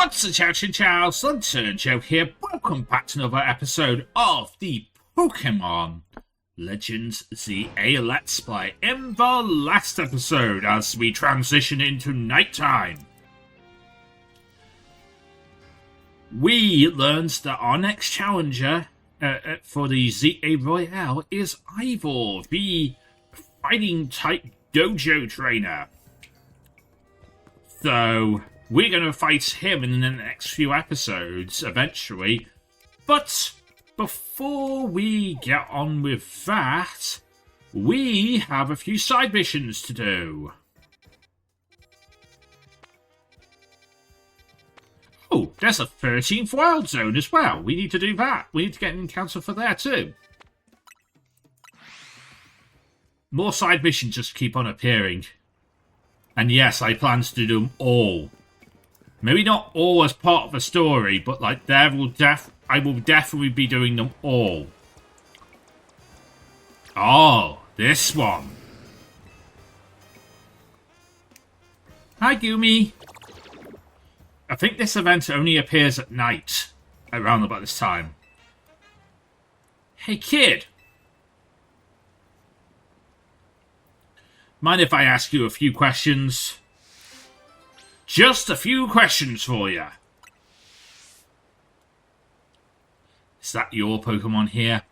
What's the chow chin chow? Sunturn Joe here. Welcome back to another episode of the Pokémon Legends ZA Let's Play. In the last episode, as we transition into nighttime, we learned that our next challenger for the ZA Royale is Ivor, the fighting type dojo trainer. So we're going to fight him in the next few episodes, eventually. But before we get on with that, we have a few side missions to do. Oh, there's a 13th Wild Zone as well. We need to do that. We need to get an encounter for there too. More side missions just keep on appearing. And yes, I plan to do them all. Maybe not all as part of the story, but like I will definitely be doing them all. Oh, this one. Hi, Gumi. I think this event only appears at night, around about this time. Hey, kid. Mind if I ask you a few questions? Just a few questions for you. Is that your Pokemon here?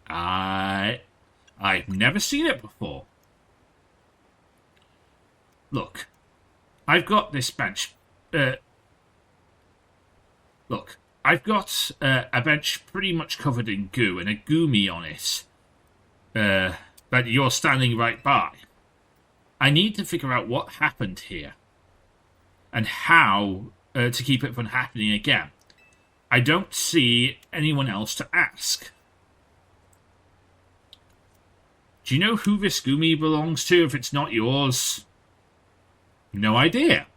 I've never seen it before. Look, I've got this bench. Look, I've got a bench pretty much covered in goo and a Gumi on it. That you're standing right by. I need to figure out what happened here. And how to keep it from happening again. I don't see anyone else to ask. Do you know who this Gumi belongs to if it's not yours? No idea.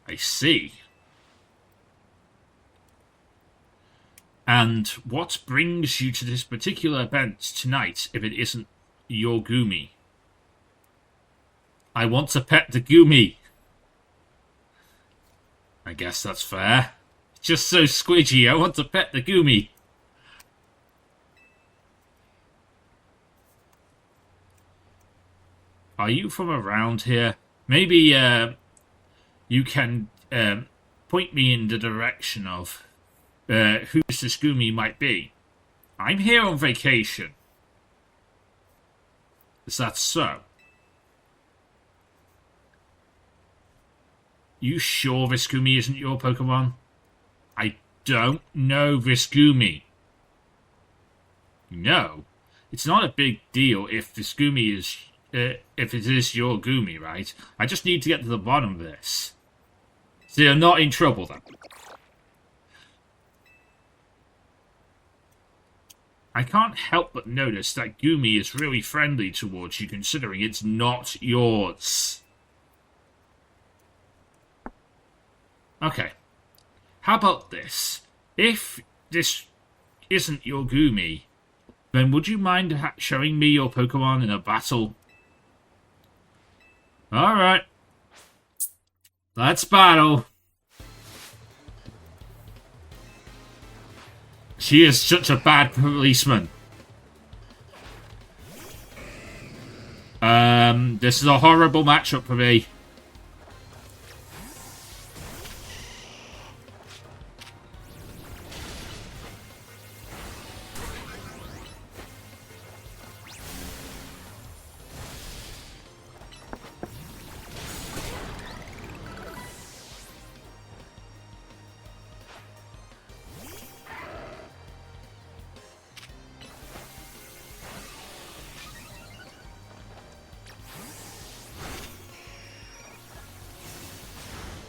I see. And what brings you to this particular event tonight if it isn't your Gumi? I want to pet the Gumi. I guess that's fair. Just so squidgy, I want to pet the Gumi. Are you from around here? Maybe you can point me in the direction of who this Gumi might be. I'm here on vacation. Is that so? You sure this Gumi isn't your Pokemon? I don't know this Gumi. No, it's not a big deal if this Gumi is, if it is your Gumi, right? I just need to get to the bottom of this. So you're not in trouble then. I can't help but notice that Gumi is really friendly towards you considering it's not yours. Okay, how about this? If this isn't your Gumi, then would you mind showing me your Pokemon in a battle? Alright. Let's battle. She is such a bad policeman. This is a horrible matchup for me.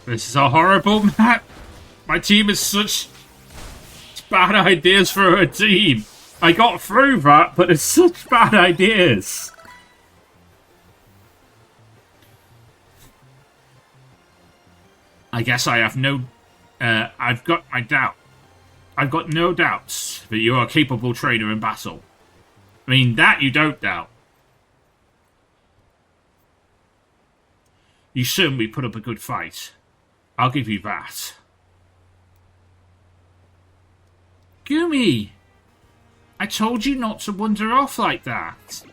This is a horrible map. My team is such bad ideas for a team. I got through that, but it's such bad ideas. I guess I have no... I've got my doubt. I've got no doubts that you are a capable trainer in battle. I mean, that you don't doubt. You certainly put up a good fight. I'll give you that. Gumi! I told you not to wander off like that.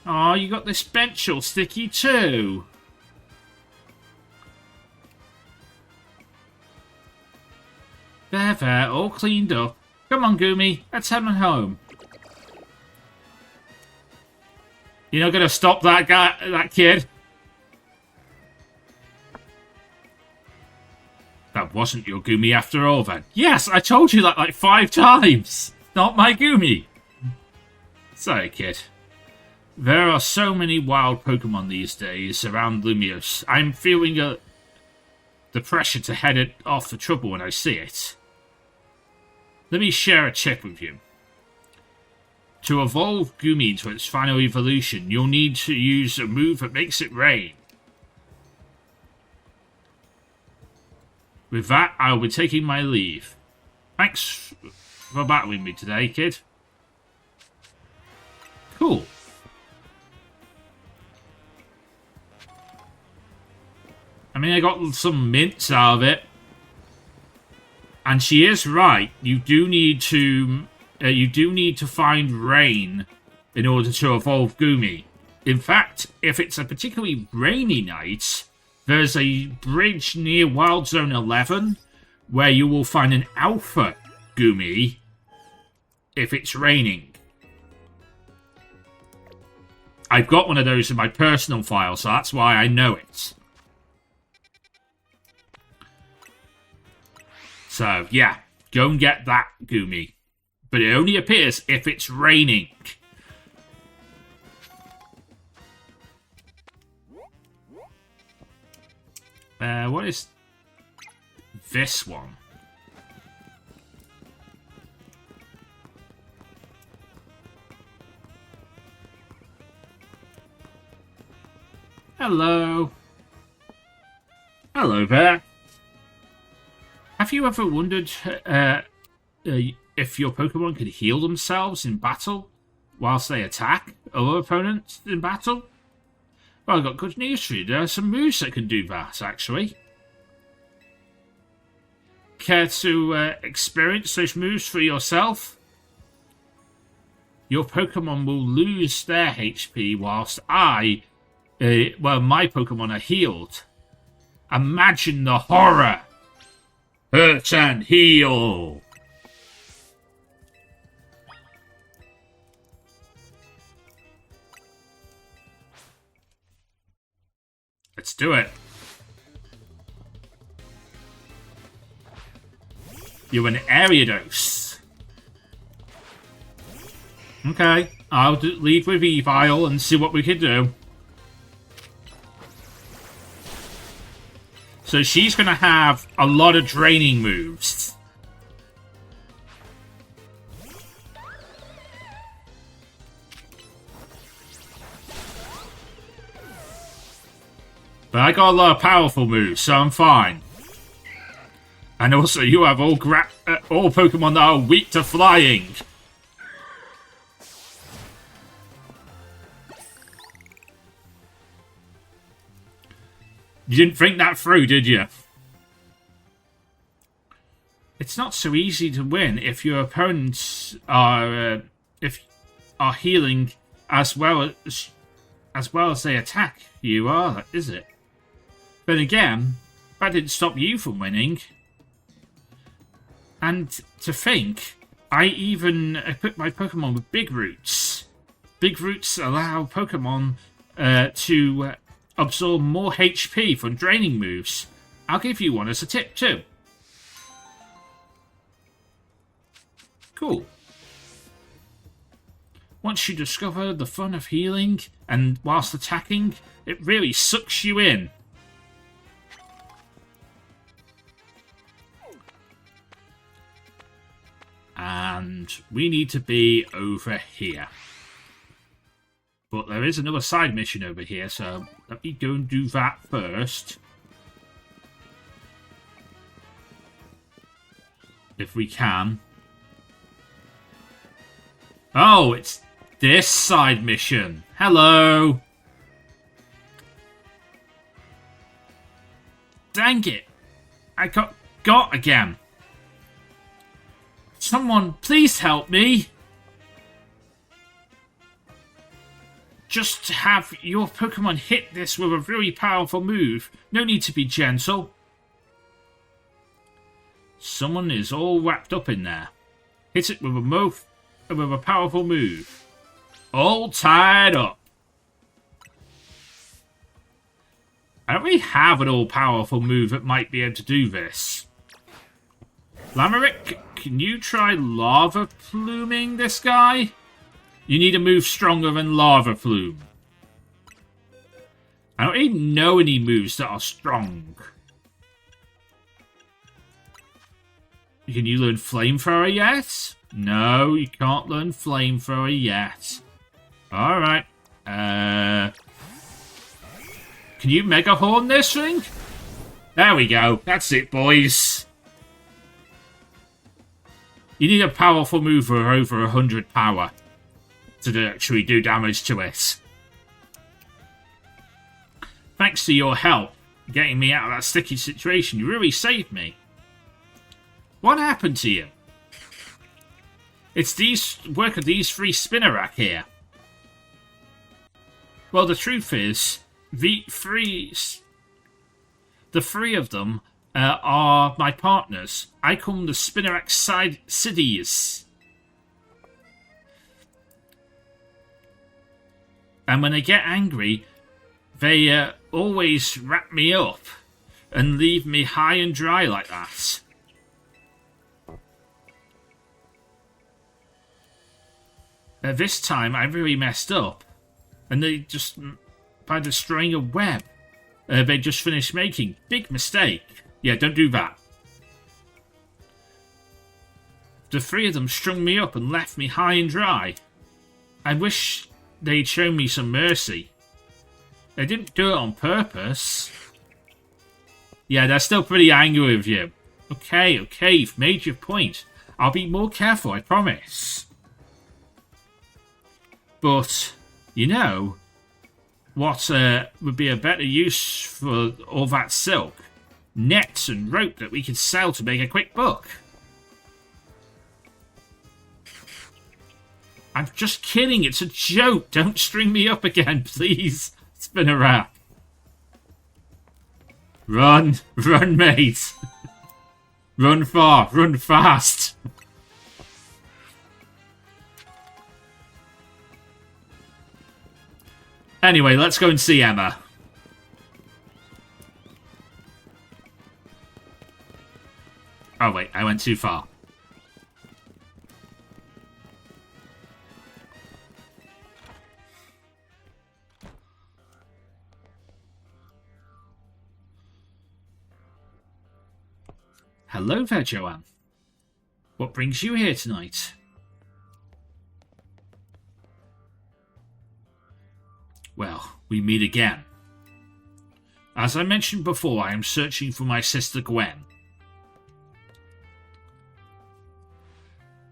Oh, you got this bench all sticky too. There, all cleaned up. Come on, Gumi, let's head on home. You're not gonna stop that guy, that kid? That wasn't your Gumi after all, then. Yes, I told you that like 5 times. Not my Gumi. Sorry, kid. There are so many wild Pokemon these days around Lumios. I'm feeling the pressure to head it off for trouble when I see it. Let me share a tip with you. To evolve Gumi into its final evolution, you'll need to use a move that makes it rain. With that, I'll be taking my leave. Thanks for battling me today, kid. Cool. I mean, I got some mints out of it. And she is right. You do need to find rain in order to evolve Gumi. In fact, if it's a particularly rainy night, there's a bridge near Wild Zone 11 where you will find an alpha Gumi if it's raining. I've got one of those in my personal file, so that's why I know it. So, yeah, go and get that Gumi. But it only appears if it's raining. What is this one? Hello. Hello there. Have you ever wondered if your Pokemon can heal themselves in battle whilst they attack other opponents in battle? Well, I've got good news for you. There are some moves that can do that, actually. Care to experience those moves for yourself? Your Pokemon will lose their HP whilst my Pokemon are healed. Imagine the horror! Hurt and heal! Let's do it. You're an Ariados. Okay, I'll lead with Evile and see what we can do. So she's going to have a lot of draining moves. But I got a lot of powerful moves, so I'm fine. And also, you have all Pokemon that are weak to flying. You didn't think that through, did you? It's not so easy to win if your opponents are healing as well as they attack you, is it? But again, that didn't stop you from winning. And to think, I even equipped my Pokemon with Big Roots. Big Roots allow Pokemon to absorb more HP from draining moves. I'll give you one as a tip too. Cool. Once you discover the fun of healing and whilst attacking, it really sucks you in. And we need to be over here. But there is another side mission over here, so let me go and do that first. If we can. Oh, it's this side mission. Hello. Dang it. I got again. Someone, please help me. Just have your Pokemon hit this with a very powerful move. No need to be gentle. Someone is all wrapped up in there. Hit it with a powerful move. All tied up. I don't really have an all-powerful move that might be able to do this. Lamerick, can you try Lava Pluming this guy? You need a move stronger than Lava Plume. I don't even know any moves that are strong. Can you learn Flamethrower yet? No, you can't learn Flamethrower yet. Alright. Can you Mega Horn this thing? There we go. That's it, boys. You need a powerful move for over 100 power to actually do damage to it. Thanks to your help getting me out of that sticky situation, you really saved me. What happened to you? It's these work of these three Spinnerack here. Well, the truth is, the three of them are my partners. I call them the Spinnerack Cities. And when they get angry, they always wrap me up and leave me high and dry like that. This time, I really messed up. And they just, by destroying a web they just finished making. Big mistake. Yeah, don't do that. The three of them strung me up and left me high and dry. I wish they'd shown me some mercy. They didn't do it on purpose. Yeah, they're still pretty angry with you. Okay, you've made your point. I'll be more careful, I promise. But, you know, what would be a better use for all that silk? Nets and rope that we could sell to make a quick buck. I'm just kidding, it's a joke. Don't string me up again, please. Spinnerack. Run, mate. Run far, run fast. Anyway, let's go and see Emma. Oh wait, I went too far. Hello there, Joanne. What brings you here tonight? Well, we meet again. As I mentioned before, I am searching for my sister Gwen.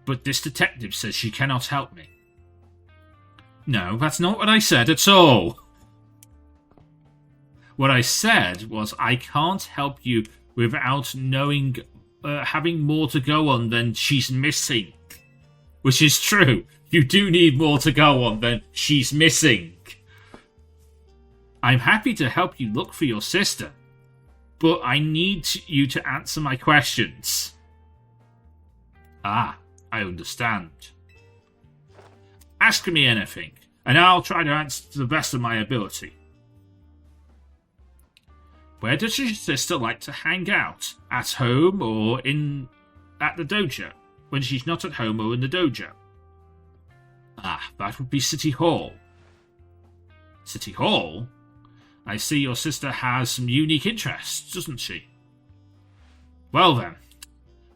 But this detective says she cannot help me. No, that's not what I said at all. What I said was I can't help you without knowing, having more to go on than she's missing. Which is true. You do need more to go on than she's missing. I'm happy to help you look for your sister, but I need you to answer my questions. Ah, I understand. Ask me anything, and I'll try to answer to the best of my ability. Where does your sister like to hang out? At home or at the dojo? When she's not at home or in the dojo? Ah, that would be City Hall. City Hall? I see your sister has some unique interests, doesn't she? Well then,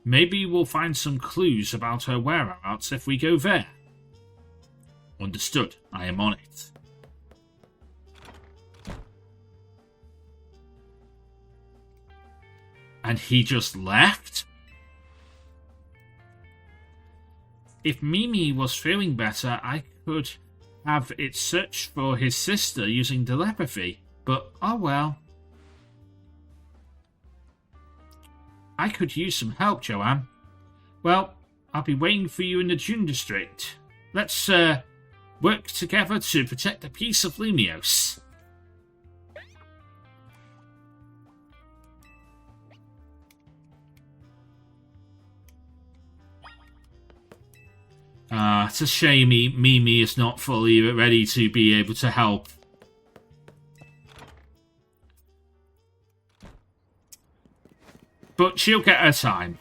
maybe we'll find some clues about her whereabouts if we go there. Understood, I am on it. And he just left? If Mimi was feeling better, I could have it search for his sister using telepathy. But, oh well. I could use some help, Joanne. Well, I'll be waiting for you in the Dune District. Let's work together to protect the peace of Lumios. It's a shame Mimi is not fully ready to be able to help. But she'll get her time.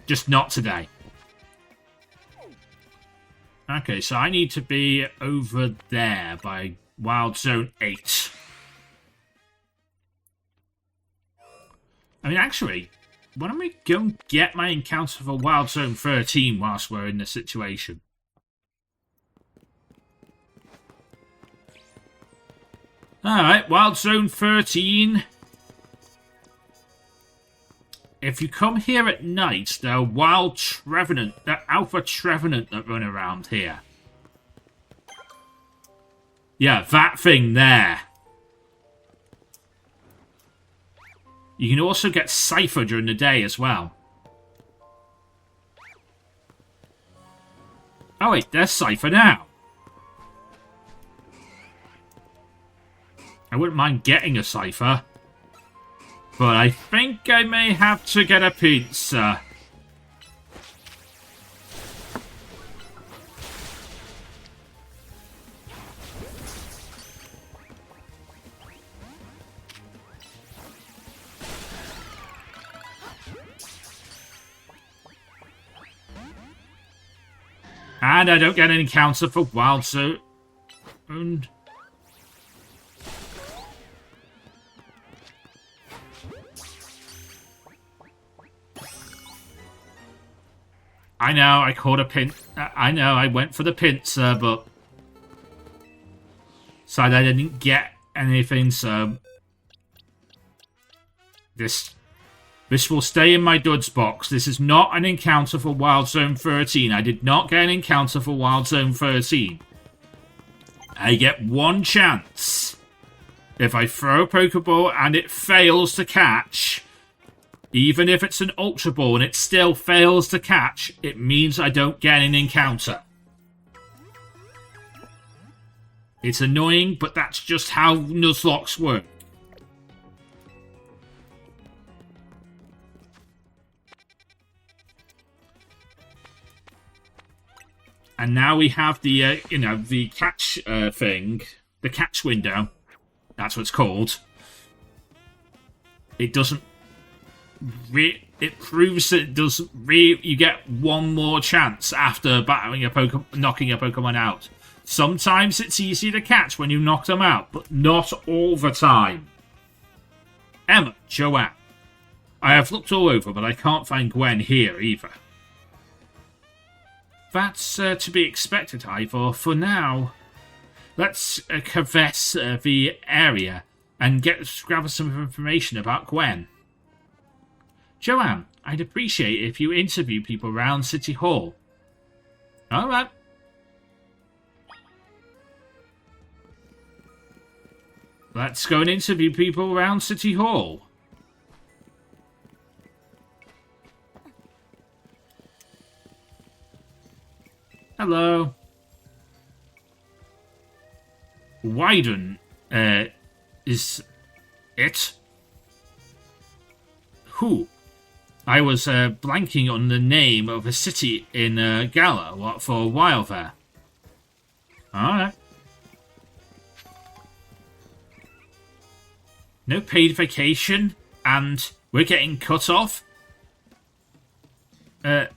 Just not today. Okay, so I need to be over there by Wild Zone 8. I mean, actually, why don't we go and get my encounter for Wild Zone 13 whilst we're in this situation? Alright, Wild Zone 13. If you come here at night, there are wild Trevenant, there are alpha Trevenant that run around here. Yeah, that thing there. You can also get Cypher during the day as well. Oh wait, there's Cypher now. I wouldn't mind getting a Cypher. But I think I may have to get a pizza. And I don't get an encounter for Wild Zone. I know, I caught a pin. I know, I went for the pincer, but sadly I didn't get anything, so this will stay in my duds box. This is not an encounter for Wild Zone 13. I did not get an encounter for Wild Zone 13. I get one chance. If I throw a Pokeball and it fails to catch, even if it's an Ultra Ball and it still fails to catch, it means I don't get an encounter. It's annoying, but that's just how Nuzlockes work. And now we have the, the catch thing, the catch window. That's what it's called. It doesn't. It proves that it does. You get one more chance after battling a Pokemon, knocking a Pokemon out. Sometimes it's easy to catch when you knock them out, but not all the time. Emma, Joanne. I have looked all over, but I can't find Gwen here either. That's to be expected, Ivor. For now, let's canvass the area and grab some information about Gwen. Joanne, I'd appreciate it if you interview people around City Hall. Alright. Let's go and interview people around City Hall. Hello. Wyden, is it? Who? I was blanking on the name of a city in Gala for a while there. Alright. No paid vacation, and we're getting cut off? Am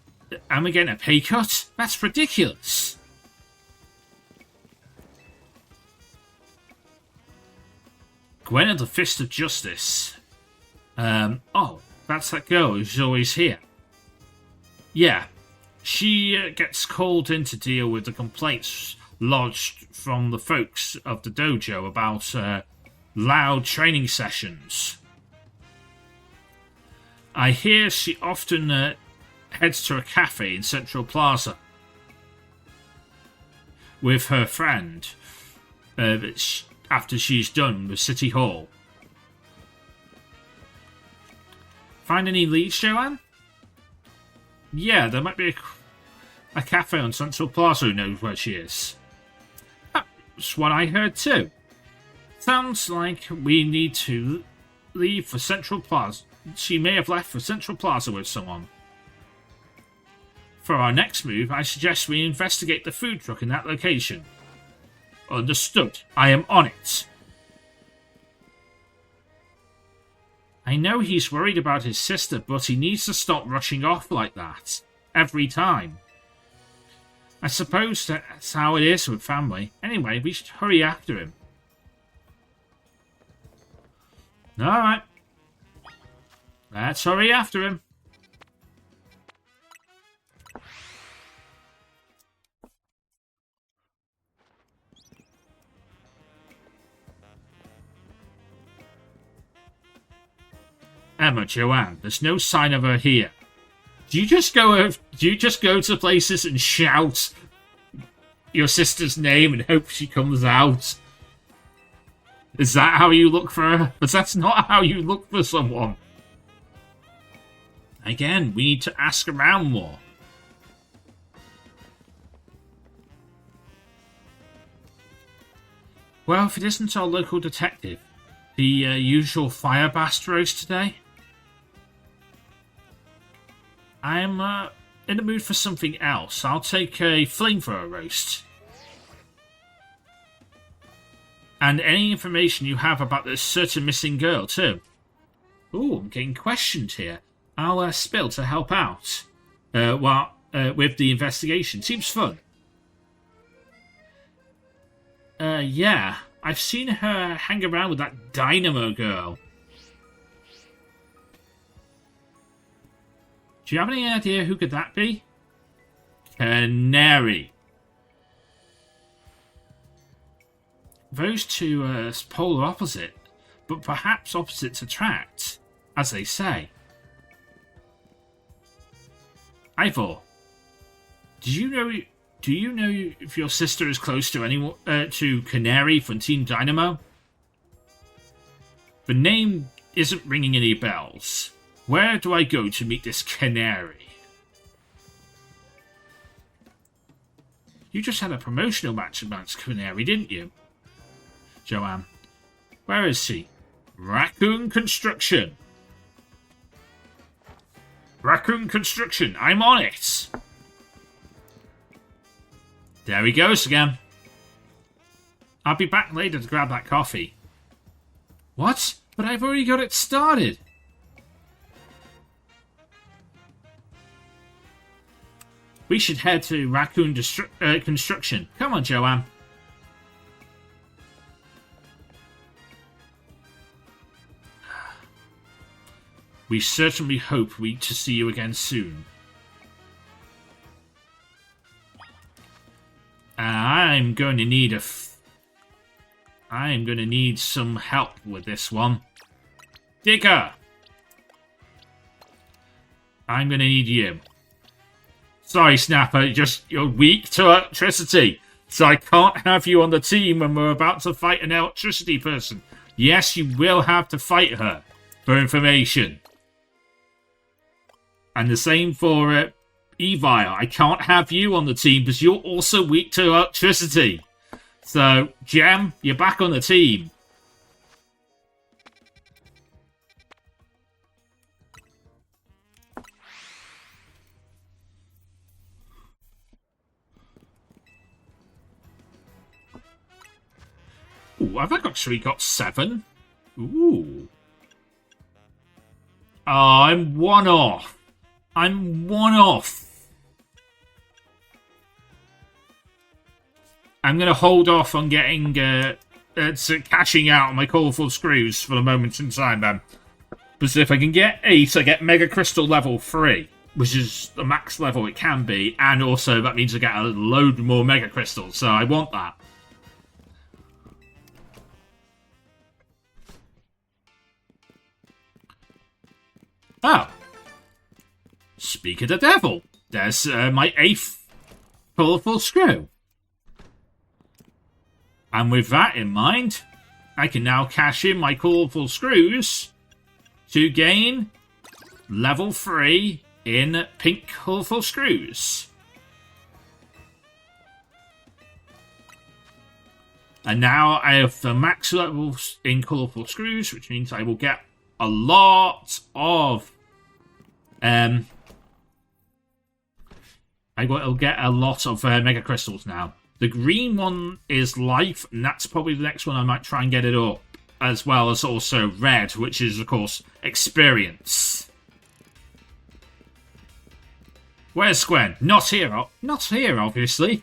I getting a pay cut? That's ridiculous. Gwen of the Fist of Justice. Oh, that's that girl who's always here. Yeah, she gets called in to deal with the complaints lodged from the folks of the dojo about loud training sessions. I hear she often heads to a cafe in Central Plaza with her friend after she's done with City Hall. Find any leads, Joanne? Yeah, there might be a cafe on Central Plaza who knows where she is. That's what I heard too. Sounds like we need to leave for Central Plaza. She may have left for Central Plaza with someone. For our next move, I suggest we investigate the food truck in that location. Understood. I am on it. I know he's worried about his sister, but he needs to stop rushing off like that. Every time. I suppose that's how it is with family. Anyway, we should hurry after him. Alright. Let's hurry after him. Emma, Joanne, there's no sign of her here. Do you just go to places and shout your sister's name and hope she comes out? Is that how you look for her? Because that's not how you look for someone. Again, we need to ask around more. Well, if it isn't our local detective, the usual fire roast today. I'm in the mood for something else. I'll take a flamethrower roast. And any information you have about this certain missing girl, too. Ooh, I'm getting questioned here. I'll spill to help out. With the investigation. Seems fun. Yeah. I've seen her hang around with that Dynamo girl. Do you have any idea who could that be? Canary. Those two are polar opposite, but perhaps opposites attract, as they say. Ivor, do you know if your sister is close to anyone to Canary from Team Dynamo? The name isn't ringing any bells. Where do I go to meet this Canary? You just had a promotional match against Canary, didn't you? Joanne. Where is she? Raccoon Construction. Raccoon Construction, I'm on it. There he goes again. I'll be back later to grab that coffee. What? But I've already got it started. We should head to Raccoon Construction. Come on, Joanne. We certainly hope to see you again soon. I'm going to need some help with this one. Digger! I'm going to need you. Sorry, Snapper, you're weak to electricity, so I can't have you on the team when we're about to fight an electricity person. Yes, you will have to fight her, for information. And the same for Evile. I can't have you on the team because you're also weak to electricity. So, Gem, you're back on the team. Ooh, I've actually got 7. Ooh. Oh, I'm one off. I'm one off. I'm going to hold off on getting cashing out on my colourful screws for the moment in time, then. Because if I can get 8, I get Mega Crystal level 3, which is the max level it can be, and also that means I get a load more Mega Crystals, so I want that. Oh. Speak of the devil. There's my 8th colourful screw. And with that in mind, I can now cash in my colourful screws to gain Level 3 in pink colourful screws. And now I have the max levels in colourful screws, which means I will get a lot of... I will get a lot of Mega Crystals now. The green one is life, and that's probably the next one I might try and get it up. As well as also red, which is, of course, experience. Where's Gwen? Not here. Not here, obviously.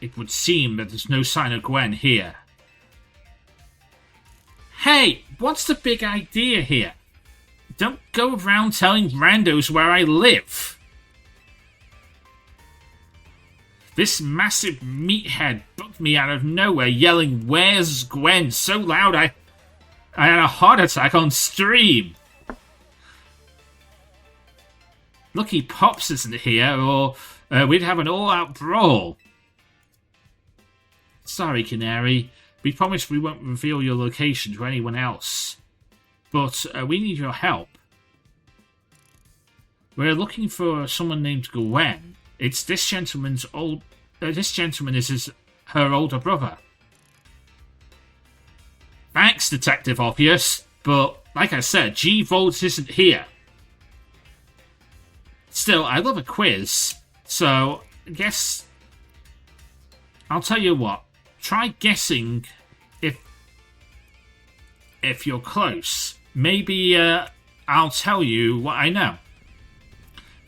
It would seem that there's no sign of Gwen here. Hey, what's the big idea here? Don't go around telling randos where I live. This massive meathead booked me out of nowhere yelling, "Where's Gwen?" so loud I had a heart attack on stream. Lucky Pops isn't here, or we'd have an all-out brawl. Sorry, Canary. We promise we won't reveal your location to anyone else. But we need your help. We're looking for someone named Gwen. It's this gentleman's old... this gentleman is her older brother. Thanks, Detective Obvious. But, like I said, G-Volts isn't here. Still, I love a quiz. So, I guess... I'll tell you what. Try guessing if you're close. Maybe I'll tell you what I know.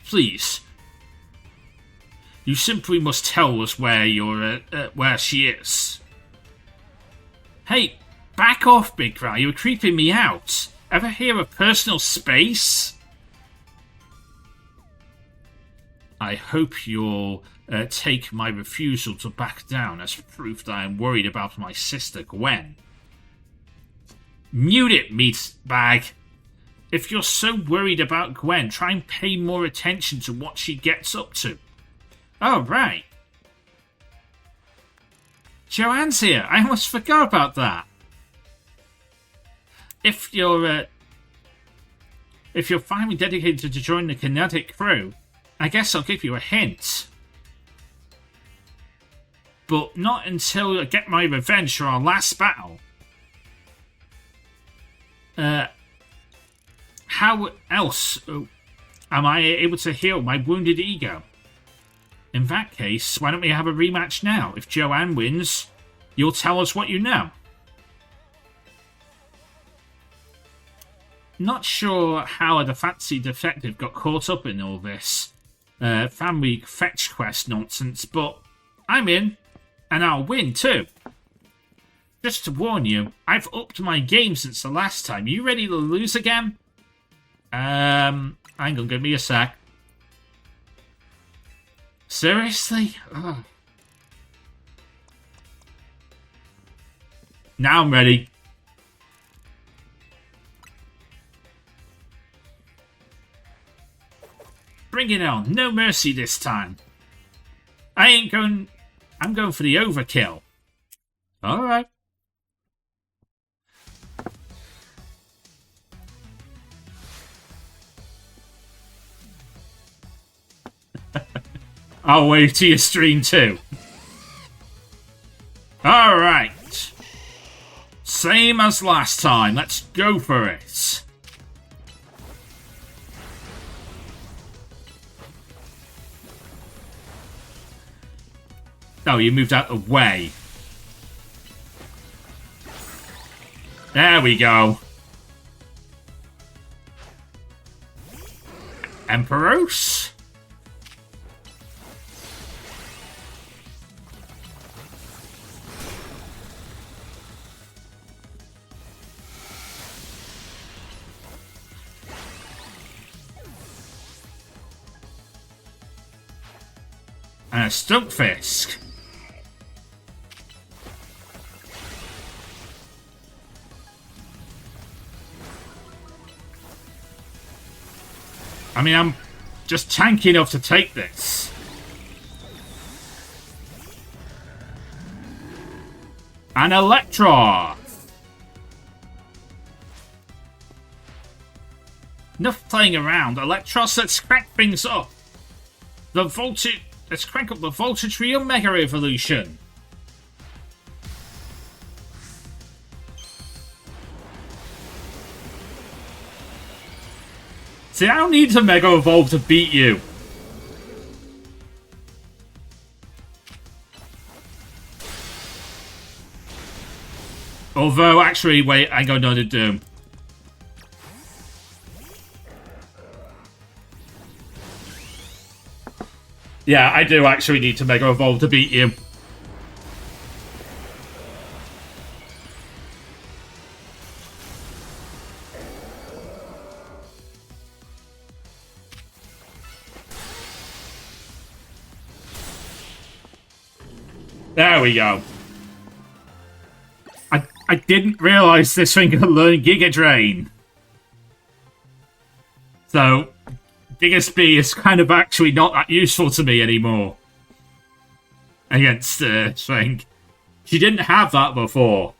Please. You simply must tell us where where she is. Hey, back off, Big Fry. You're creeping me out. Ever hear of personal space? I hope you'll take my refusal to back down as proof that I am worried about my sister Gwen. Mute it, meatbag. If you're so worried about Gwen, try and pay more attention to what she gets up to. Oh, right. Joanne's here. I almost forgot about that. If you're finally dedicated to join the Kinetic crew, I guess I'll give you a hint. But not until I get my revenge for our last battle. How else am I able to heal my wounded ego? In that case, why don't we have a rematch now? If Joanne wins, you'll tell us what you know. Not sure how the fancy detective got caught up in all this family fetch quest nonsense, but I'm in, and I'll win too. Just to warn you, I've upped my game since the last time. You ready to lose again? Hang on, give me a sec. Seriously? Ugh. Now I'm ready. Bring it on. No mercy this time. I'm going for the overkill. Alright. I'll wait till you stream too. Alright. Same as last time. Let's go for it. Oh, you moved out the way. There we go. Emperos. And a Stumpfisk. I mean, I'm just tanky enough to take this. And Electro! Enough playing around. Electros, let's crank things up. Let's crank up the voltage for your Mega Evolution. See, I don't need to Mega Evolve to beat you. Although, actually, wait, I got another Doom. Yeah, I do actually need to Mega Evolve to beat you. There we go. I didn't realise this thing could learn Giga Drain. So, Giga Speed is kind of actually not that useful to me anymore. Against Swing. She didn't have that before.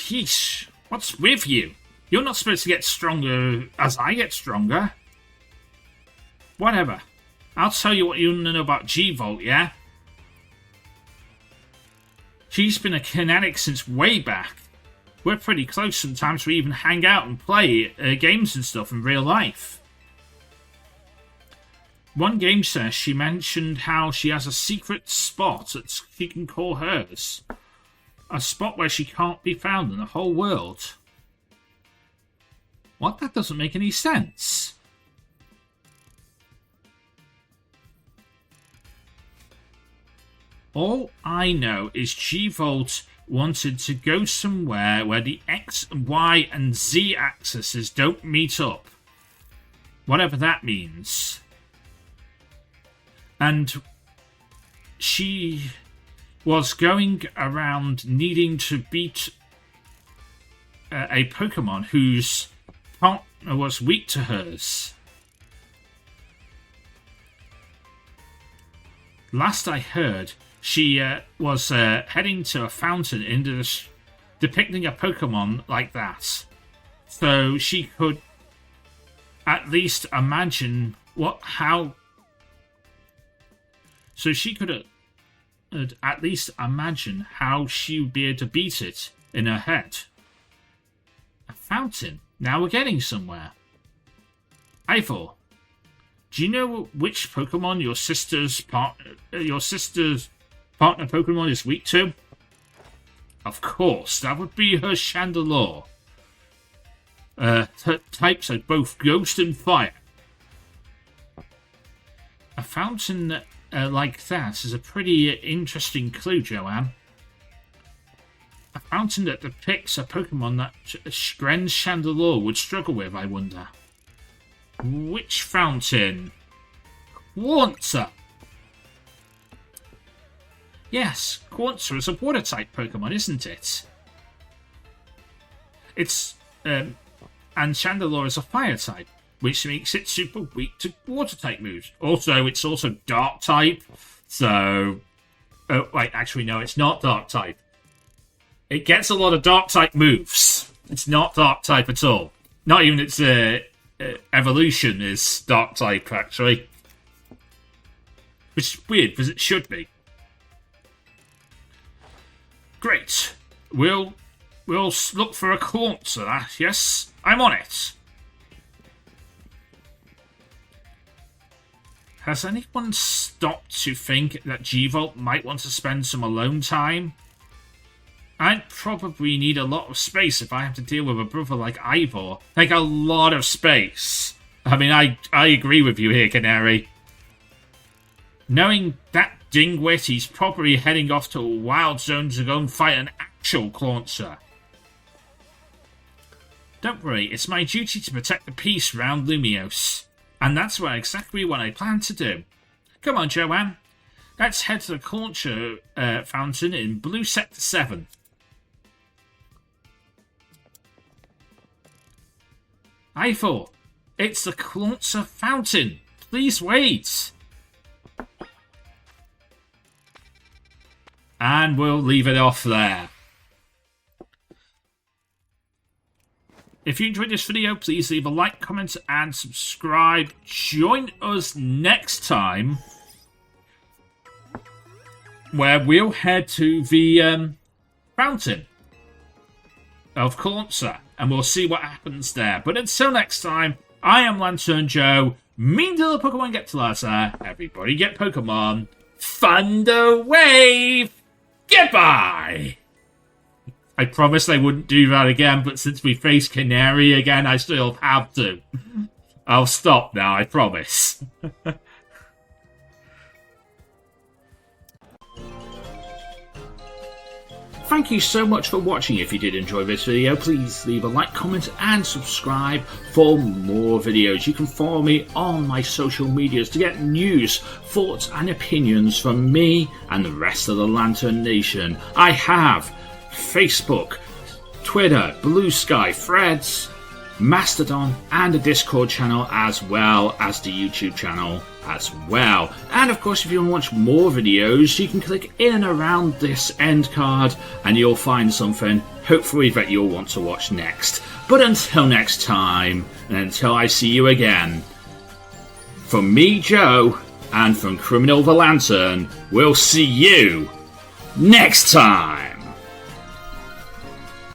Yeesh, what's with you? You're not supposed to get stronger as I get stronger. Whatever. I'll tell you what you want to know about G-Volt, yeah? She's been a kinetic since way back. We're pretty close sometimes. We even hang out and play games and stuff in real life. One game says she mentioned how she has a secret spot that she can call hers. A spot where she can't be found in the whole world. What? That doesn't make any sense. All I know is G-Volt wanted to go somewhere where the X, Y, and Z axes don't meet up. Whatever that means. And she was going around needing to beat a Pokémon whose partner was weak to hers. Last I heard, she was heading to a fountain depicting a Pokémon like that. So she could at least imagine So she could at least imagine how she would be able to beat it in her head. A fountain. Now we're getting somewhere. Ivor, do you know which Pokemon your sister's partner Pokemon is weak to? Of course, that would be her Chandelure. Her types are both Ghost and Fire. A fountain like that is a pretty interesting clue, Joanne. A fountain that depicts a Pokemon that Gren's Chandelure would struggle with, I wonder. Which fountain? Quanza! Yes, Quanza is a water-type Pokemon, isn't it? It's, and Chandelure is a fire-type, which makes it super weak to water-type moves. Also, it's also dark-type, so... Oh, wait, actually, no, it's not dark-type. It gets a lot of dark-type moves. It's not dark-type at all. Not even its evolution is dark-type, actually. Which is weird, because it should be. Great. We'll look for a Quanza, yes? I'm on it. Has anyone stopped to think that G-Volt might want to spend some alone time? I'd probably need a lot of space if I have to deal with a brother like Ivor. Like, a lot of space. I mean, I agree with you here, Canary. Knowing that Dingwit, he's probably heading off to a wild zone to go and fight an actual Quanza. Don't worry, it's my duty to protect the peace round Lumiose. And that's exactly what I plan to do. Come on, Joanne. Let's head to the Quanza fountain in Blue Sector 7. Eiffel, it's the Clauncer Fountain. Please wait. And we'll leave it off there. If you enjoyed this video, please leave a like, comment, and subscribe. Join us next time, where we'll head to the fountain of Clauncer, and we'll see what happens there. But until next time, I am Lantern Joe. Mean to the Pokemon get to later. Everybody get Pokemon. Thunder Wave! Goodbye! I promised I wouldn't do that again, but since we face Canary again, I still have to. I'll stop now, I promise. Thank you so much for watching. If you did enjoy this video, please leave a like, comment, and subscribe for more videos. You can follow me on my social medias to get news, thoughts, and opinions from me and the rest of the Lantern Nation. I have Facebook, Twitter, Blue Sky, Threads, Mastodon, and a Discord channel, as well as the YouTube channel as well. And of course, if you want to watch more videos, you can click in and around this end card and you'll find something, hopefully, that you'll want to watch next. But until next time, and until I see you again, from me, Joe, and from Criminal the Lantern, we'll see you next time!